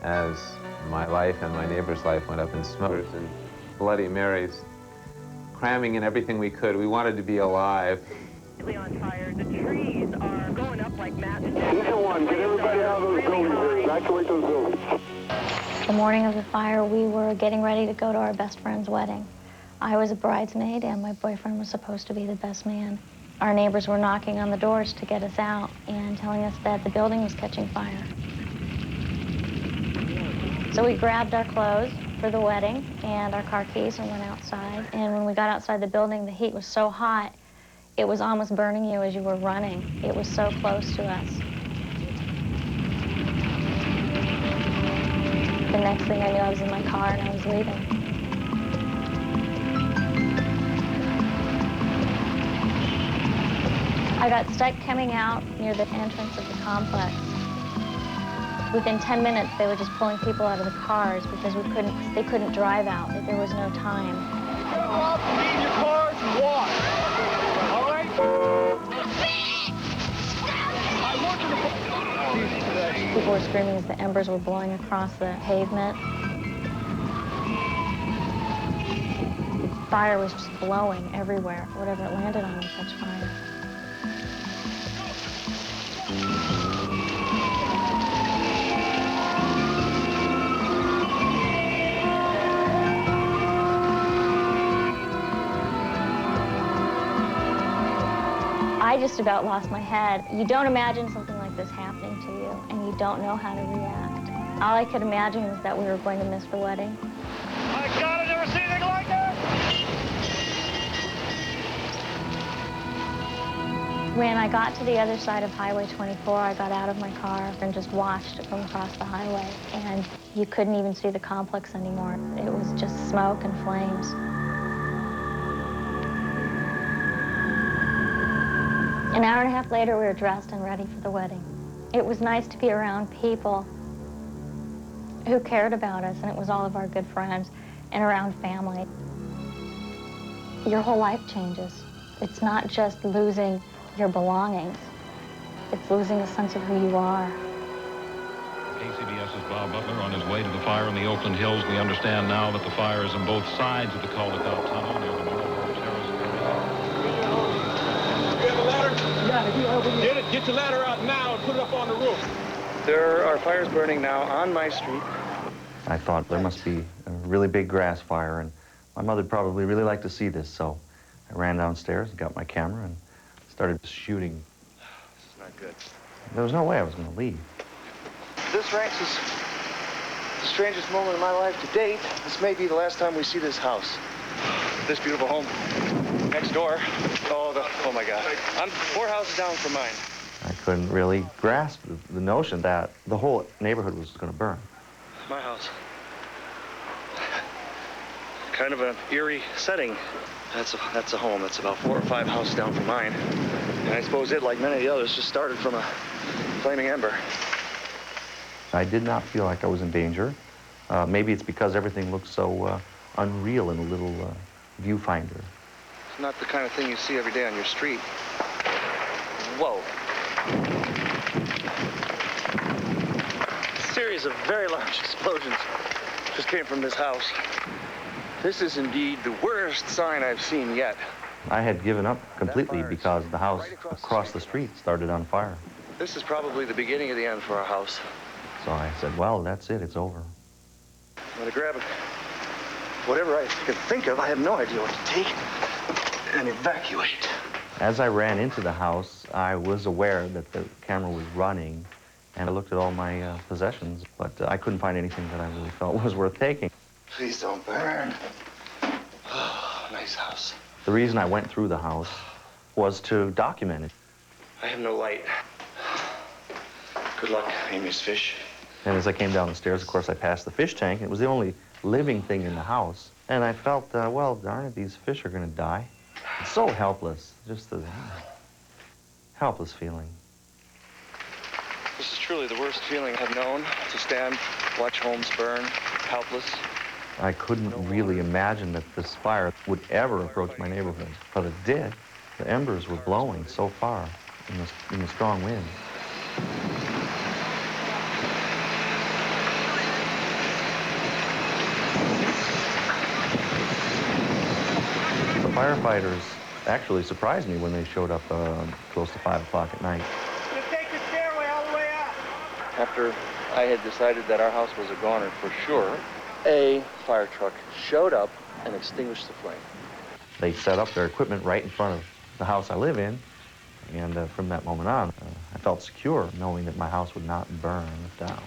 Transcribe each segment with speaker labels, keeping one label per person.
Speaker 1: as my life and my neighbor's life went up in smoke. And Bloody Marys, cramming in everything we could. We wanted to be alive.
Speaker 2: On fire. The trees are going up like matchsticks.
Speaker 3: Mission 1, get everybody out of those buildings here. Evacuate those buildings.
Speaker 4: The morning of the fire, we were getting ready to go to our best friend's wedding. I was a bridesmaid, and my boyfriend was supposed to be the best man. Our neighbors were knocking on the doors to get us out and telling us that the building was catching fire. So we grabbed our clothes for the wedding and our car keys and went outside. And when we got outside the building, the heat was so hot, it was almost burning you as you were running. It was so close to us. The next thing I knew, I was in my car and I was leaving. I got stuck coming out near the entrance of the complex. Within 10 minutes, they were just pulling people out of the cars because they couldn't drive out. There was no time.
Speaker 3: Get up, leave your cars, and walk. All right?
Speaker 4: People were screaming as the embers were blowing across the pavement. Fire was just blowing everywhere. Whatever it landed on would catch fire. I just about lost my head. You don't imagine something like this happening to you, and you don't know how to react. All I could imagine was that we were going to miss the wedding.
Speaker 3: My God, I've never seen anything like that!
Speaker 4: When I got to the other side of Highway 24, I got out of my car and just watched it from across the highway, and you couldn't even see the complex anymore. It was just smoke and flames. An hour and a half later, we were dressed and ready for the wedding. It was nice to be around people who cared about us, and it was all of our good friends, and around family. Your whole life changes. It's not just losing your belongings. It's losing a sense of who you are.
Speaker 5: KCBS's Bob Butler on his way to the fire in the Oakland Hills. We understand now that the fire is on both sides of the Caldecott Tunnel near the Marlboro Terrace area.
Speaker 3: You have a ladder? Get your ladder out now and put it up on the roof.
Speaker 6: There are fires burning now on my street.
Speaker 7: I thought there must be a really big grass fire, and my mother'd probably really like to see this, so I ran downstairs and got my camera and started shooting.
Speaker 6: This is not good.
Speaker 7: There was no way I was going to leave.
Speaker 6: This ranks as the strangest moment of my life to date. This may be the last time we see this house. This beautiful home next door. Oh my God. I'm 4 houses down from mine.
Speaker 7: I couldn't really grasp the notion that the whole neighborhood was going to burn.
Speaker 6: My house. Kind of an eerie setting. That's a home. That's about 4 or 5 houses down from mine. And I suppose it, like many of the others, just started from a flaming ember.
Speaker 7: I did not feel like I was in danger. Maybe it's because everything looked so unreal in a little viewfinder.
Speaker 6: It's not the kind of thing you see every day on your street. Whoa. A series of very large explosions just came from this house. This is indeed the worst sign I've seen yet.
Speaker 7: I had given up completely because the house across the street started on fire.
Speaker 6: This is probably the beginning of the end for our house.
Speaker 7: So I said, well, that's it, it's over.
Speaker 6: I'm gonna grab it. Whatever I could think of, I have no idea what to take and evacuate.
Speaker 7: As I ran into the house, I was aware that the camera was running, and I looked at all my possessions, but I couldn't find anything that I really felt was worth taking.
Speaker 6: Please don't burn. Oh, nice house.
Speaker 7: The reason I went through the house was to document it.
Speaker 6: I have no light. Good luck, Amy's fish.
Speaker 7: And as I came down the stairs, of course, I passed the fish tank. It was the only living thing in the house. And I felt, well, darn it, these fish are going to die. It's so helpless, just the helpless feeling.
Speaker 6: This is truly the worst feeling I've known, to stand, watch homes burn, helpless.
Speaker 7: I couldn't really imagine that this fire would ever approach my neighborhood, but it did. The embers were blowing so far in the strong wind. firefighters actually surprised me when they showed up close to 5 o'clock at night.
Speaker 3: Take the stairway all the way up.
Speaker 6: After I had decided that our house was a goner for sure, a fire truck showed up and extinguished the flame.
Speaker 7: They set up their equipment right in front of the house I live in, and from that moment on, I felt secure knowing that my house would not burn down.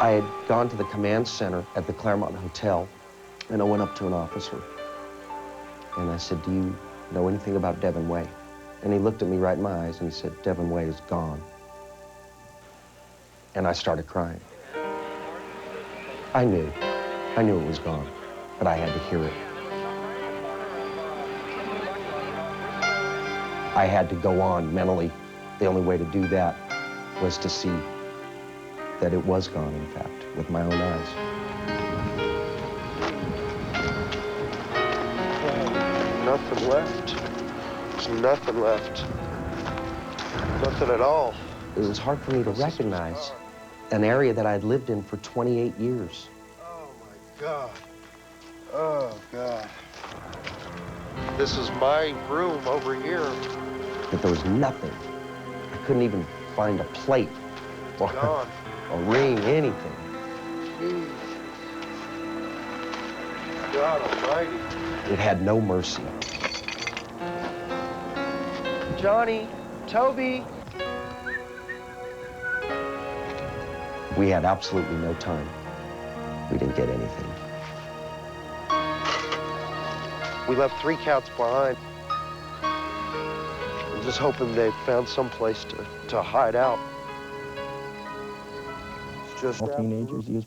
Speaker 8: I had gone to the command center at the Claremont Hotel, and I went up to an officer. And I said, "Do you know anything about Devon Way?" And he looked at me right in my eyes and he said, "Devon Way is gone." And I started crying. I knew it was gone, but I had to hear it. I had to go on mentally. The only way to do that was to see that it was gone, in fact, with my own eyes.
Speaker 9: Nothing left. There's nothing left. Nothing at all.
Speaker 8: It was hard for me to recognize an area that I'd lived in for 28 years.
Speaker 9: Oh, my God. Oh, God. This is my room over here.
Speaker 8: That there was nothing. I couldn't even find a plate or
Speaker 9: Gone.
Speaker 8: a ring, anything.
Speaker 9: Jeez. God almighty.
Speaker 8: It had no mercy.
Speaker 9: Johnny, Toby.
Speaker 8: We had absolutely no time. We didn't get anything.
Speaker 9: We left 3 cats behind. I'm just hoping they found some place to hide out. It's just
Speaker 10: All teenagers use